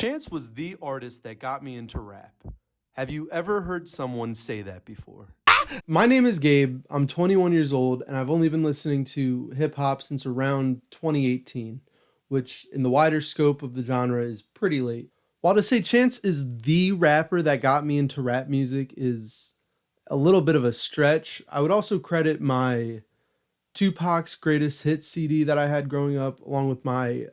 Chance was the artist that got me into rap. Have you ever heard someone say that before? My name is Gabe, I'm 21 years old, and I've only been listening to hip-hop since around 2018, which in the wider scope of the genre is pretty late. While to say Chance is the rapper that got me into rap music is a little bit of a stretch, I would also credit my Tupac's Greatest Hits CD that I had growing up, along with my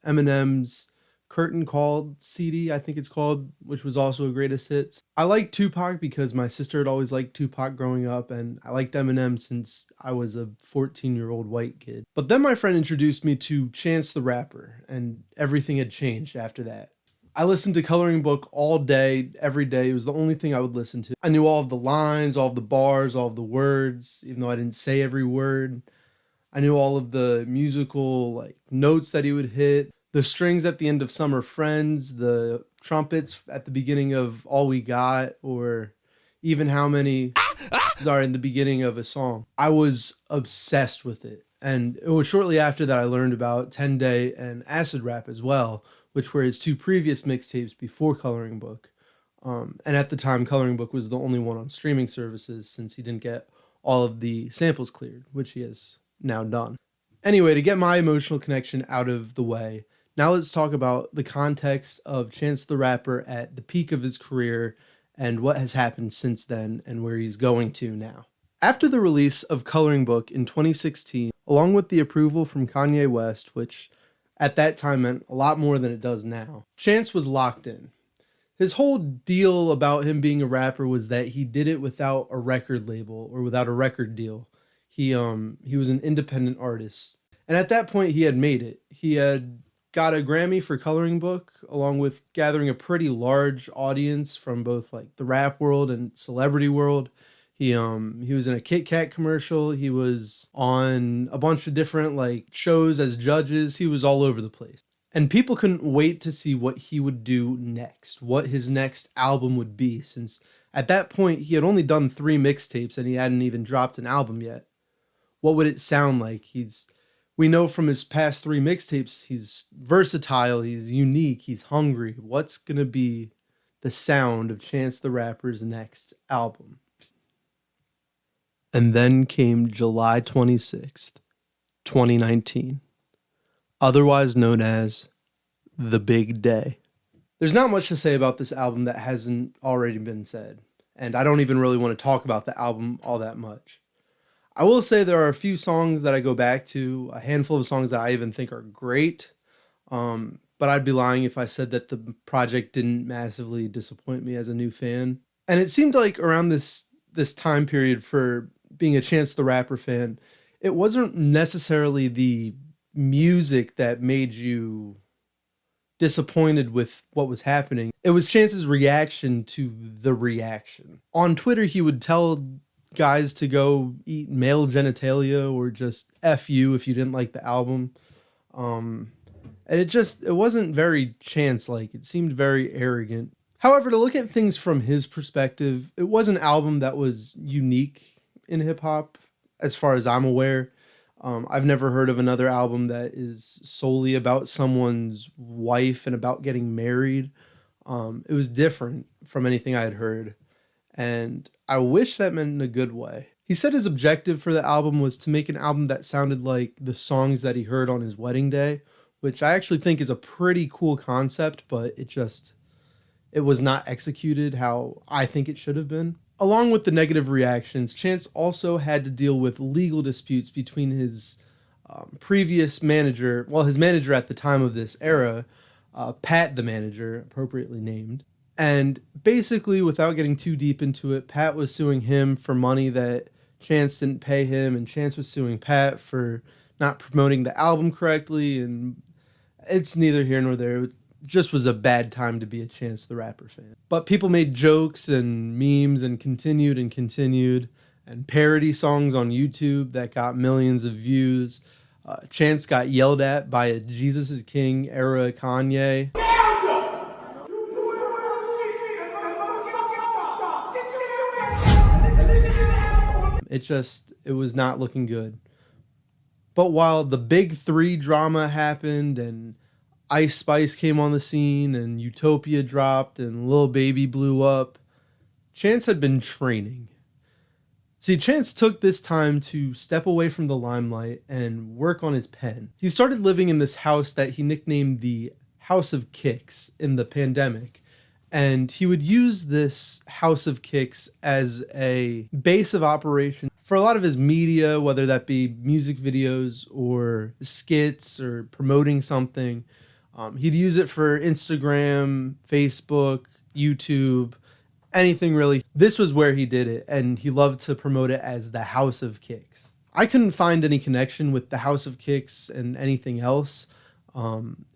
Eminem's Curtain Call CD, I think it's called, which was also a Greatest Hits. I like Tupac because my sister had always liked Tupac growing up, and I liked Eminem since I was a 14-year-old white kid. But then my friend introduced me to Chance the Rapper, and everything had changed after that. I listened to Coloring Book all day, every day. It was the only thing I would listen to. I knew all of the lines, all of the bars, all of the words, even though I didn't say every word. I knew all of the musical notes that he would hit, the strings at the end of Summer Friends, the trumpets at the beginning of All We Got, or even how many are in the beginning of a song. I was obsessed with it. And it was shortly after that I learned about 10 Day and Acid Rap as well, which were his two previous mixtapes before Coloring Book. And at the time, Coloring Book was the only one on streaming services since he didn't get all of the samples cleared, which he has now done. Anyway, to get my emotional connection out of the way, now let's talk about the context of Chance the Rapper at the peak of his career and what has happened since then and where he's going to now. After the release of Coloring Book in 2016, along with the approval from Kanye West, which at that time meant a lot more than it does now, Chance was locked in. His whole deal about him being a rapper was that he did it without a record label or without a record deal. He was an independent artist. And at that point he had made it. He had got a Grammy for Coloring Book, along with gathering a pretty large audience from both the rap world and celebrity world. He was in a Kit Kat commercial. He was on a bunch of different shows as judges. He was all over the place. And people couldn't wait to see what he would do next, what his next album would be, since at that point he had only done 3 mixtapes and he hadn't even dropped an album yet. What would it sound like? We know from his past 3 mixtapes, he's versatile, he's unique, he's hungry. What's gonna be the sound of Chance the Rapper's next album? And then came July 26th, 2019, otherwise known as The Big Day. There's not much to say about this album that hasn't already been said, and I don't even really want to talk about the album all that much. I will say there are a few songs that I go back to, a handful of songs that I even think are great, but I'd be lying if I said that the project didn't massively disappoint me as a new fan. And it seemed like around this time period for being a Chance the Rapper fan, it wasn't necessarily the music that made you disappointed with what was happening. It was Chance's reaction to the reaction. On Twitter, he would tell guys to go eat male genitalia or just F you if you didn't like the album. And it wasn't very Chance-like. It seemed very arrogant. However, to look at things from his perspective, it was an album that was unique in hip-hop, as far as I'm aware. I've never heard of another album that is solely about someone's wife and about getting married. It was different from anything I had heard, and I wish that meant in a good way. He said his objective for the album was to make an album that sounded like the songs that he heard on his wedding day, which I actually think is a pretty cool concept, but it was not executed how I think it should have been. Along with the negative reactions, Chance also had to deal with legal disputes between his previous manager, his manager at the time of this era, Pat the Manager, appropriately named. And basically, without getting too deep into it, Pat was suing him for money that Chance didn't pay him, and Chance was suing Pat for not promoting the album correctly, and it's neither here nor there. It just was a bad time to be a Chance the Rapper fan. But people made jokes and memes and continued, and parody songs on YouTube that got millions of views. Chance got yelled at by a Jesus is King era Kanye. It was not looking good. But while the Big 3 drama happened and Ice Spice came on the scene and Utopia dropped and Lil Baby blew up, Chance had been training. See, Chance took this time to step away from the limelight and work on his pen. He started living in this house that he nicknamed the House of Kicks in the pandemic, and he would use this House of Kicks as a base of operation for a lot of his media, whether that be music videos or skits or promoting something. He'd use it for Instagram, Facebook, YouTube, anything really. This was where he did it, and he loved to promote it as the House of Kicks. I couldn't find any connection with the House of Kicks and anything else.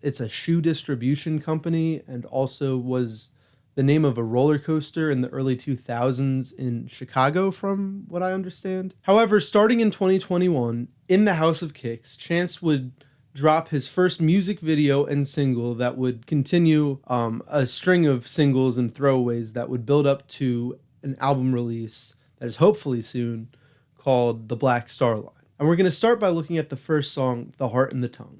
It's a shoe distribution company and also was the name of a roller coaster in the early 2000s in Chicago, from what I understand. However, starting in 2021, in the House of Kicks, Chance would drop his first music video and single that would continue a string of singles and throwaways that would build up to an album release that is hopefully soon, called The Black Star Line. And we're going to start by looking at the first song, The Heart and the Tongue.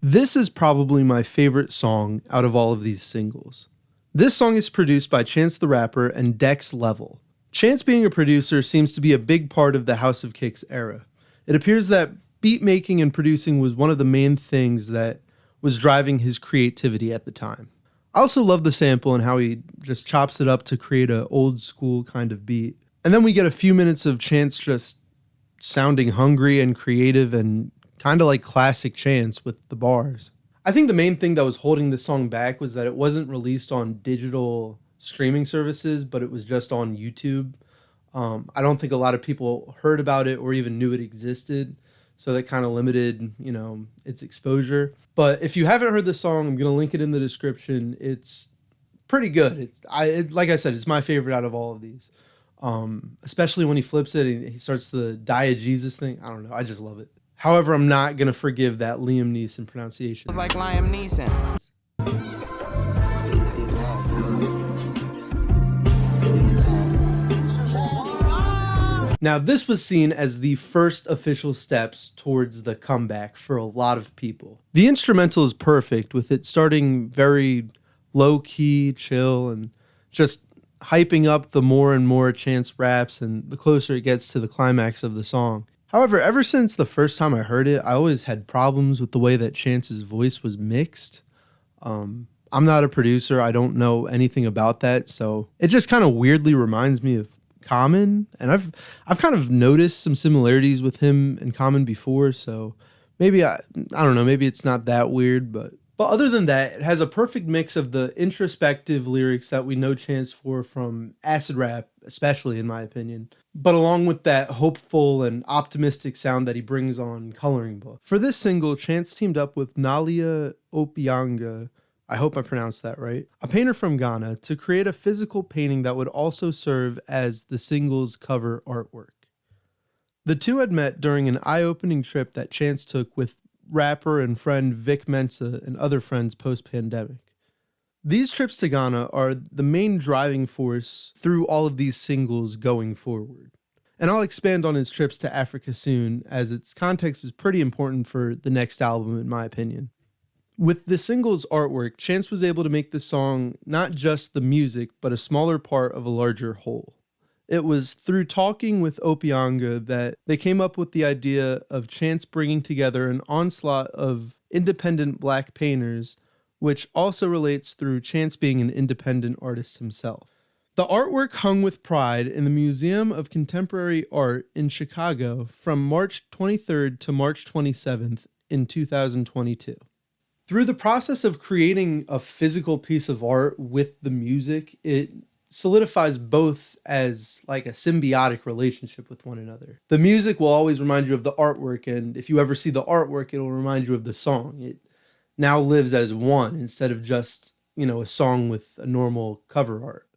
This is probably my favorite song out of all of these singles. This song is produced by Chance the Rapper and Dex Level. Chance being a producer seems to be a big part of the House of Kicks era. It appears that beat making and producing was one of the main things that was driving his creativity at the time. I also love the sample and how he just chops it up to create an old school kind of beat. And then we get a few minutes of Chance just sounding hungry and creative and kind of like classic Chance with the bars. I think the main thing that was holding this song back was that it wasn't released on digital streaming services, but it was just on YouTube. I don't think a lot of people heard about it or even knew it existed. So that kind of limited, its exposure. But if you haven't heard the song, I'm going to link it in the description. It's pretty good. Like I said, it's my favorite out of all of these. Especially when he flips it and he starts the diegesis thing. I don't know. I just love it. However, I'm not going to forgive that Liam Neeson pronunciation. It's like Liam Neeson. Now, this was seen as the first official steps towards the comeback for a lot of people. The instrumental is perfect, with it starting very low-key, chill, and just hyping up the more and more Chance raps and the closer it gets to the climax of the song. However, ever since the first time I heard it, I always had problems with the way that Chance's voice was mixed. I'm not a producer. I don't know anything about that, so it just kind of weirdly reminds me of Common, and I've kind of noticed some similarities with him and Common before, so maybe I don't know, maybe it's not that weird, but other than that, it has a perfect mix of the introspective lyrics that we know Chance for from acid rap, especially in my opinion, but along with that hopeful and optimistic sound that he brings on Coloring Book. For this single, Chance teamed up with Nalia Opianga, I hope I pronounced that right, a painter from Ghana, to create a physical painting that would also serve as the single's cover artwork. The two had met during an eye-opening trip that Chance took with rapper and friend Vic Mensa and other friends post-pandemic. These trips to Ghana are the main driving force through all of these singles going forward. And I'll expand on his trips to Africa soon, as its context is pretty important for the next album in my opinion. With the single's artwork, Chance was able to make the song not just the music, but a smaller part of a larger whole. It was through talking with Opianga that they came up with the idea of Chance bringing together an onslaught of independent black painters, which also relates through Chance being an independent artist himself. The artwork hung with pride in the Museum of Contemporary Art in Chicago from March 23rd to March 27th in 2022. Through the process of creating a physical piece of art with the music, it solidifies both as like a symbiotic relationship with one another. The music will always remind you of the artwork, and if you ever see the artwork, it'll remind you of the song. It now lives as one instead of just, a song with a normal cover art.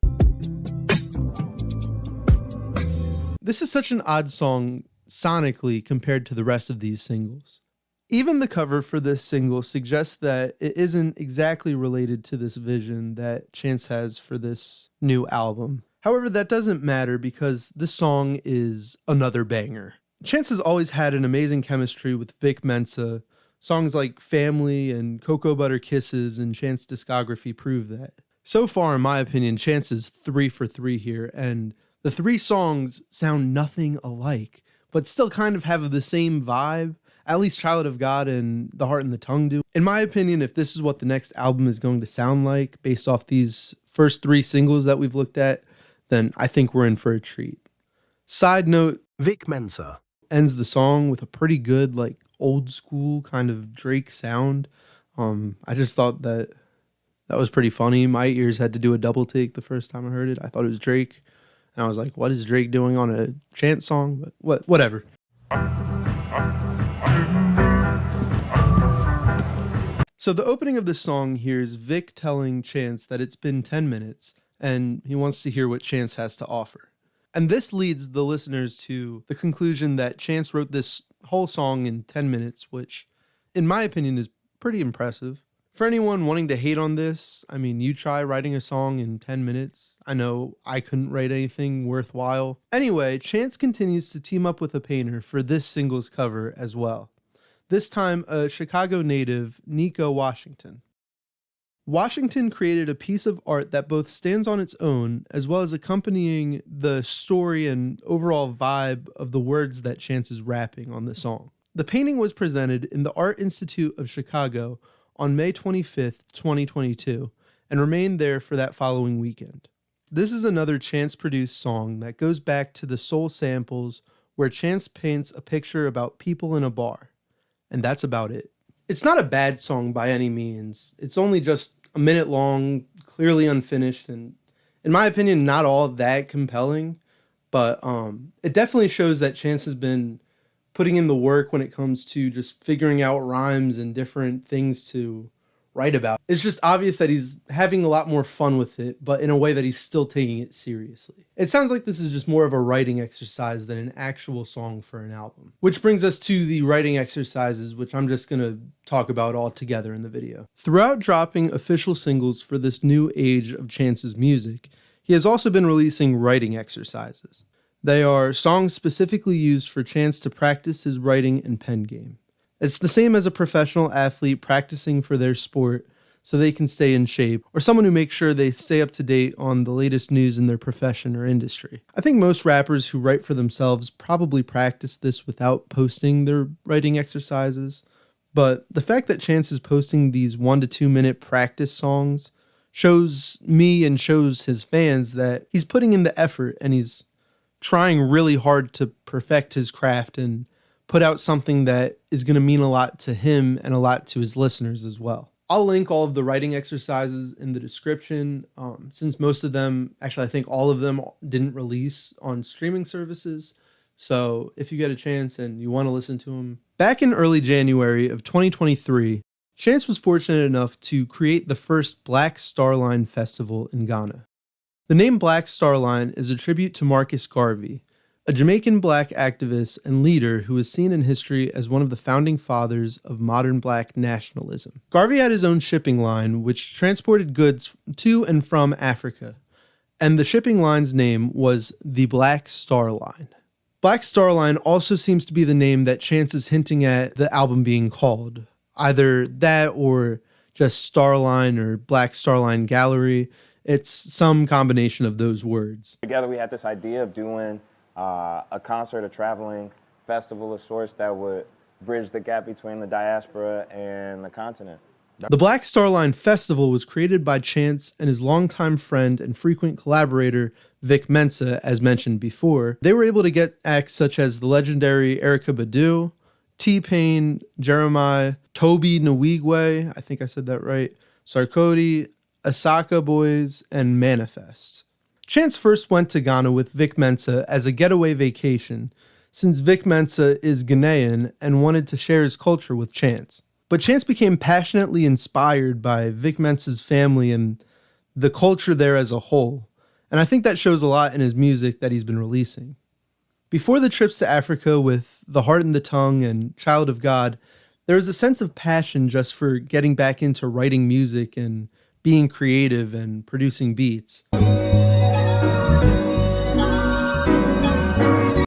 This is such an odd song sonically compared to the rest of these singles. Even the cover for this single suggests that it isn't exactly related to this vision that Chance has for this new album. However, that doesn't matter because this song is another banger. Chance has always had an amazing chemistry with Vic Mensa, Songs like Family and Cocoa Butter Kisses and Chance discography prove that. So far, in my opinion, Chance is 3 for 3 here, and the 3 songs sound nothing alike, but still kind of have the same vibe. At least Child of God and The Heart and the Tongue do. In my opinion, if this is what the next album is going to sound like, based off these first 3 singles that we've looked at, then I think we're in for a treat. Side note, Vic Mensa ends the song with a pretty good, like, old school kind of Drake sound. I just thought that was pretty funny. My ears had to do a double take the first time I heard it. I thought it was Drake, and I was like, what is Drake doing on a Chance song? But whatever. So the opening of this song hears Vic telling Chance that it's been 10 minutes and he wants to hear what Chance has to offer. And this leads the listeners to the conclusion that Chance wrote this whole song in 10 minutes, which in my opinion is pretty impressive. For anyone wanting to hate on this, I mean, you try writing a song in 10 minutes. I know I couldn't write anything worthwhile. Anyway, Chance continues to team up with a painter for this single's cover as well. This time, a Chicago native, Nico Washington. Washington created a piece of art that both stands on its own, as well as accompanying the story and overall vibe of the words that Chance is rapping on the song. The painting was presented in the Art Institute of Chicago on May 25th, 2022, and remained there for that following weekend. This is another Chance-produced song that goes back to the soul samples where Chance paints a picture about people in a bar. And that's about it. It's not a bad song by any means. It's only just a minute long, clearly unfinished, and in my opinion, not all that compelling. But it definitely shows that Chance has been putting in the work when it comes to just figuring out rhymes and different things to write about. It's just obvious that he's having a lot more fun with it, but in a way that he's still taking it seriously. It sounds like this is just more of a writing exercise than an actual song for an album. Which brings us to the writing exercises, which I'm just gonna talk about all together in the video. Throughout dropping official singles for this new age of Chance's music, he has also been releasing writing exercises. They are songs specifically used for Chance to practice his writing and pen game. It's the same as a professional athlete practicing for their sport so they can stay in shape, or someone who makes sure they stay up to date on the latest news in their profession or industry. I think most rappers who write for themselves probably practice this without posting their writing exercises, but the fact that Chance is posting these 1 to 2 minute practice songs shows me and shows his fans that he's putting in the effort and he's trying really hard to perfect his craft and put out something that is going to mean a lot to him and a lot to his listeners as well. I'll link all of the writing exercises in the description, since most of them, actually I think all of them didn't release on streaming services. So if you get a chance and you want to listen to them. Back in early January of 2023, Chance was fortunate enough to create the first Black Star Line Festival in Ghana. The name Black Star Line is a tribute to Marcus Garvey, a Jamaican black activist and leader who is seen in history as one of the founding fathers of modern black nationalism. Garvey had his own shipping line, which transported goods to and from Africa, and the shipping line's name was the Black Star Line. Black Star Line also seems to be the name that Chance is hinting at the album being called. Either that or just Starline or Black Star Line Gallery. It's some combination of those words. Together we had this idea of doing a concert, a traveling festival of sorts that would bridge the gap between the diaspora and the continent. The Black Star Line Festival was created by Chance and his longtime friend and frequent collaborator, Vic Mensa, as mentioned before. They were able to get acts such as the legendary Erykah Badu, T-Pain, Jeremiah, Toby Nwigwe, I think I said that right, Sarkodie, Asaka Boys, and Manifest. Chance first went to Ghana with Vic Mensa as a getaway vacation, since Vic Mensa is Ghanaian and wanted to share his culture with Chance. But Chance became passionately inspired by Vic Mensa's family and the culture there as a whole, and I think that shows a lot in his music that he's been releasing. Before the trips to Africa with The Heart and the Tongue and Child of God, there was a sense of passion just for getting back into writing music and being creative and producing beats.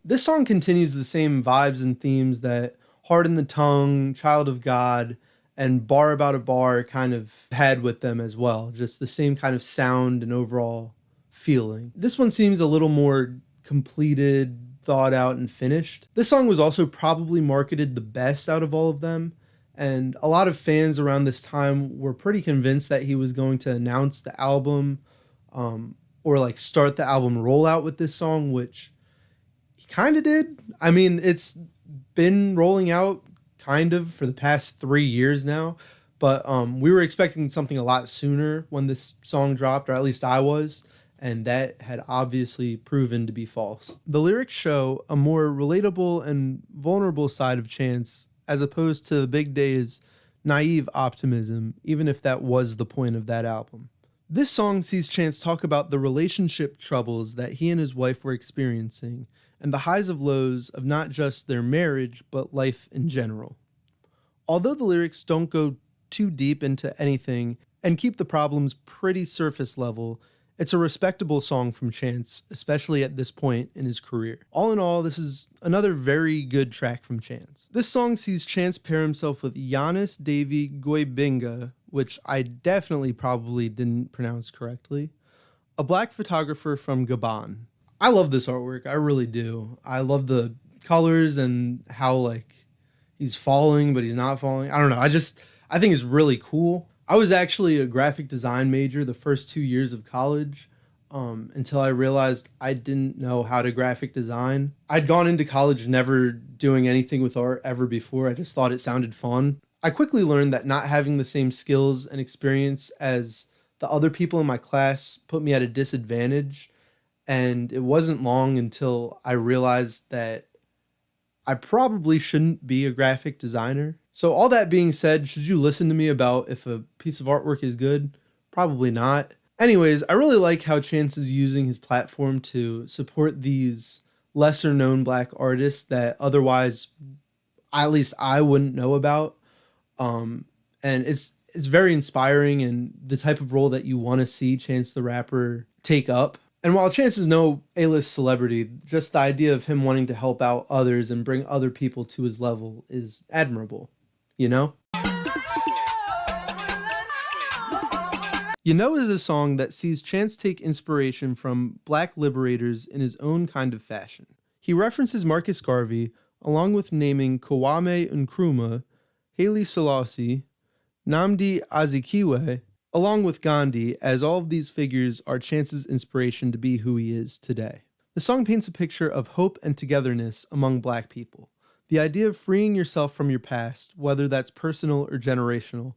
This song continues the same vibes and themes that Hard in the Tongue, Child of God, and Bar About a Bar kind of had with them as well. Just the same kind of sound and overall feeling. This one seems a little more completed, thought out, and finished. This song was also probably marketed the best out of all of them, and a lot of fans around this time were pretty convinced that he was going to announce the album, or like start the album rollout with this song, which he kind of did. I mean, it's been rolling out kind of for the past 3 years now, but we were expecting something a lot sooner when this song dropped, or at least I was, and that had obviously proven to be false. The lyrics show a more relatable and vulnerable side of Chance, as opposed to the Big Day's naive optimism, even if that was the point of that album. This song sees Chance talk about the relationship troubles that he and his wife were experiencing, and the highs of lows of not just their marriage, but life in general. Although the lyrics don't go too deep into anything and keep the problems pretty surface level, it's a respectable song from Chance, especially at this point in his career. All in all, this is another very good track from Chance. This song sees Chance pair himself with Giannis Davy Goibinga, which I definitely probably didn't pronounce correctly, a black photographer from Gabon. I love this artwork, I really do. I love the colors and how like he's falling, but he's not falling. I don't know, I think it's really cool. I was actually a graphic design major the first 2 years of college, until I realized I didn't know how to graphic design. I'd gone into college never doing anything with art ever before. I just thought it sounded fun. I quickly learned that not having the same skills and experience as the other people in my class put me at a disadvantage, and it wasn't long until I realized that I probably shouldn't be a graphic designer. So all that being said, should you listen to me about if a piece of artwork is good? Probably not. Anyways, I really like how Chance is using his platform to support these lesser known black artists that otherwise, at least I wouldn't know about. And it's very inspiring and the type of role that you want to see Chance the Rapper take up. And while Chance is no A-list celebrity, just the idea of him wanting to help out others and bring other people to his level is admirable, you know? You Know is a song that sees Chance take inspiration from black liberators in his own kind of fashion. He references Marcus Garvey, along with naming Kwame Nkrumah, Haile Selassie, Nnamdi Azikiwe, along with Gandhi, as all of these figures are Chance's inspiration to be who he is today. The song paints a picture of hope and togetherness among black people. The idea of freeing yourself from your past, whether that's personal or generational,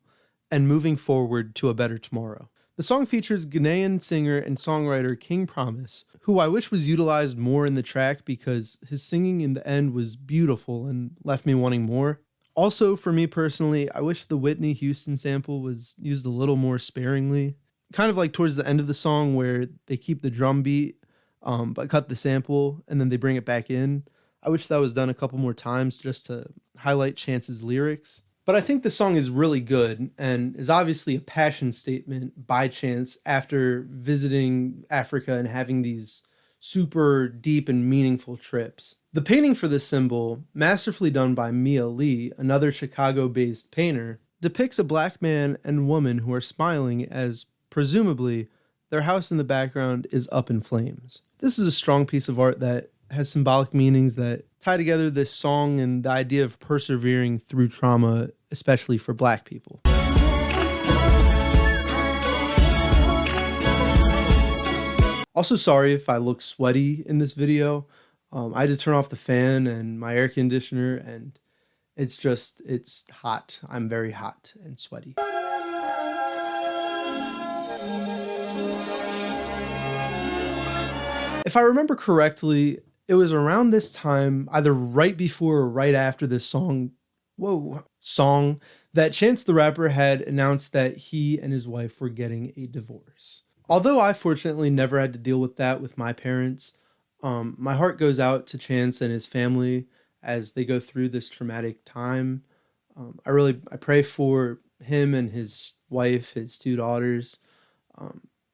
and moving forward to a better tomorrow. The song features Ghanaian singer and songwriter King Promise, who I wish was utilized more in the track because his singing in the end was beautiful and left me wanting more. Also, for me personally, I wish the Whitney Houston sample was used a little more sparingly. Kind of like towards the end of the song where they keep the drum beat, but cut the sample and then they bring it back in. I wish that was done a couple more times just to highlight Chance's lyrics. But I think the song is really good and is obviously a passion statement by Chance after visiting Africa and having these super deep and meaningful trips. The painting for this symbol, masterfully done by Mia Lee, another Chicago-based painter, depicts a black man and woman who are smiling as, presumably, their house in the background is up in flames. This is a strong piece of art that has symbolic meanings that tie together this song and the idea of persevering through trauma, especially for black people. Also, sorry if I look sweaty in this video. I had to turn off the fan and my air conditioner, and it's hot. I'm very hot and sweaty. If I remember correctly, it was around this time, either right before or right after this song, that Chance the Rapper had announced that he and his wife were getting a divorce. Although I fortunately never had to deal with that with my parents, my heart goes out to Chance and his family as they go through this traumatic time. I pray for him and his wife, his 2 daughters.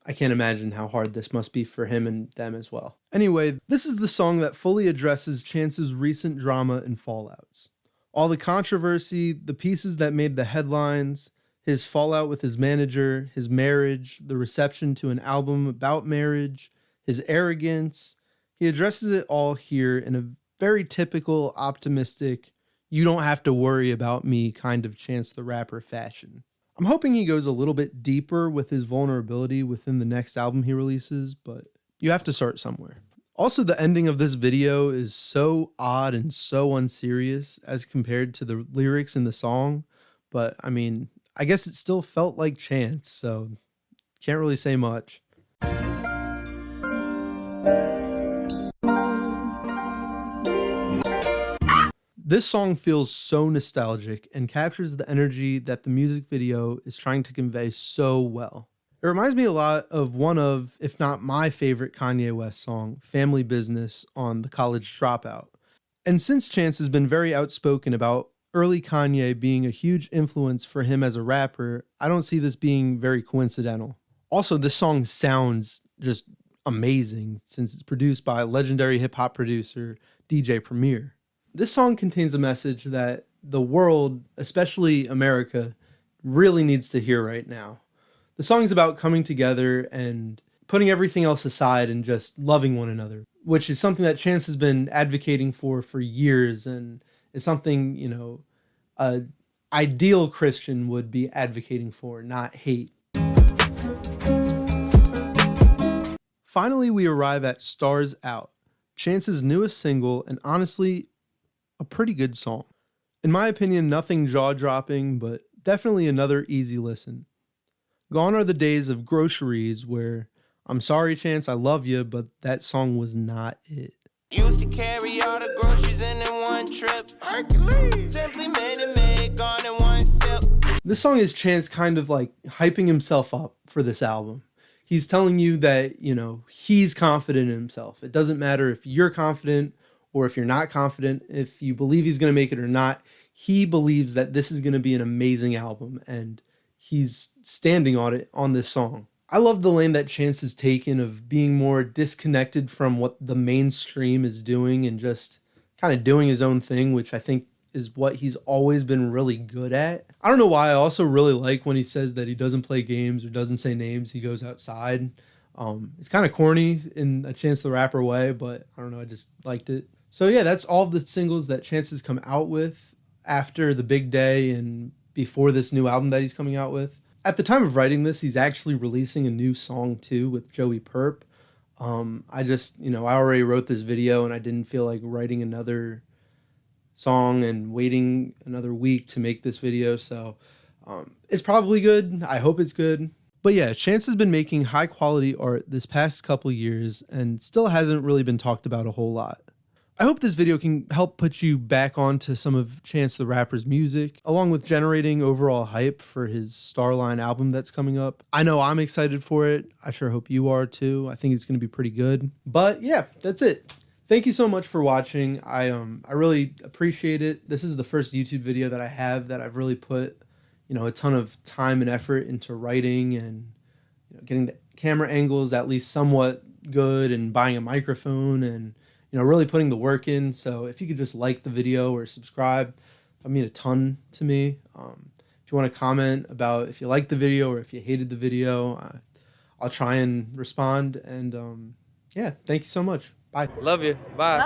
I can't imagine how hard this must be for him and them as well. Anyway, this is the song that fully addresses Chance's recent drama and fallouts. All the controversy, the pieces that made the headlines, his fallout with his manager, his marriage, the reception to an album about marriage, his arrogance. He addresses it all here in a very typical, optimistic, you don't have to worry about me kind of Chance the Rapper fashion. I'm hoping he goes a little bit deeper with his vulnerability within the next album he releases, but you have to start somewhere. Also, the ending of this video is so odd and so unserious as compared to the lyrics in the song, but I mean, I guess it still felt like Chance, so can't really say much. This song feels so nostalgic and captures the energy that the music video is trying to convey so well. It reminds me a lot of one of, if not my favorite Kanye West song, Family Business on The College Dropout. And since Chance has been very outspoken about early Kanye being a huge influence for him as a rapper, I don't see this being very coincidental. Also, this song sounds just amazing since it's produced by legendary hip-hop producer DJ Premier. This song contains a message that the world, especially America, really needs to hear right now. The song's about coming together and putting everything else aside and just loving one another, which is something that Chance has been advocating for years and is something, you know, an ideal Christian would be advocating for, not hate. Finally, we arrive at Stars Out, Chance's newest single, and honestly, a pretty good song. In my opinion, nothing jaw-dropping, but definitely another easy listen. Gone are the days of groceries where, I'm sorry Chance, I love you, but that song was not it. Used to carry all the groceries in one trip. Hercules. Simply made gone in one sip. This song is Chance kind of like hyping himself up for this album. He's telling you that, you know, he's confident in himself. It doesn't matter if you're confident or if you're not confident, if you believe he's going to make it or not. He believes that this is going to be an amazing album, and he's standing on it on this song. I love the lane that Chance has taken of being more disconnected from what the mainstream is doing and just kind of doing his own thing, which I think is what he's always been really good at. I don't know why. I also really like when he says that he doesn't play games or doesn't say names. He goes outside. It's kind of corny in a Chance the Rapper way, but I don't know. I just liked it. So yeah, that's all of the singles that Chance has come out with after the big day and before this new album that he's coming out with. At the time of writing this, he's actually releasing a new song too with Joey Perp. I already wrote this video and I didn't feel like writing another song and waiting another week to make this video. So it's probably good. I hope it's good. But yeah, Chance has been making high quality art this past couple years and still hasn't really been talked about a whole lot. I hope this video can help put you back onto some of Chance the Rapper's music, along with generating overall hype for his Starline album that's coming up. I know I'm excited for it. I sure hope you are too. I think it's going to be pretty good. But yeah, that's it. Thank you so much for watching. I really appreciate it. This is the first YouTube video that I have that I've really put, a ton of time and effort into writing and getting the camera angles at least somewhat good and buying a microphone and really putting the work in. So if you could just like the video or subscribe, that would mean a ton to me. If you want to comment about if you liked the video or if you hated the video, I'll try and respond. And yeah, thank you so much. Bye. Love you. Bye.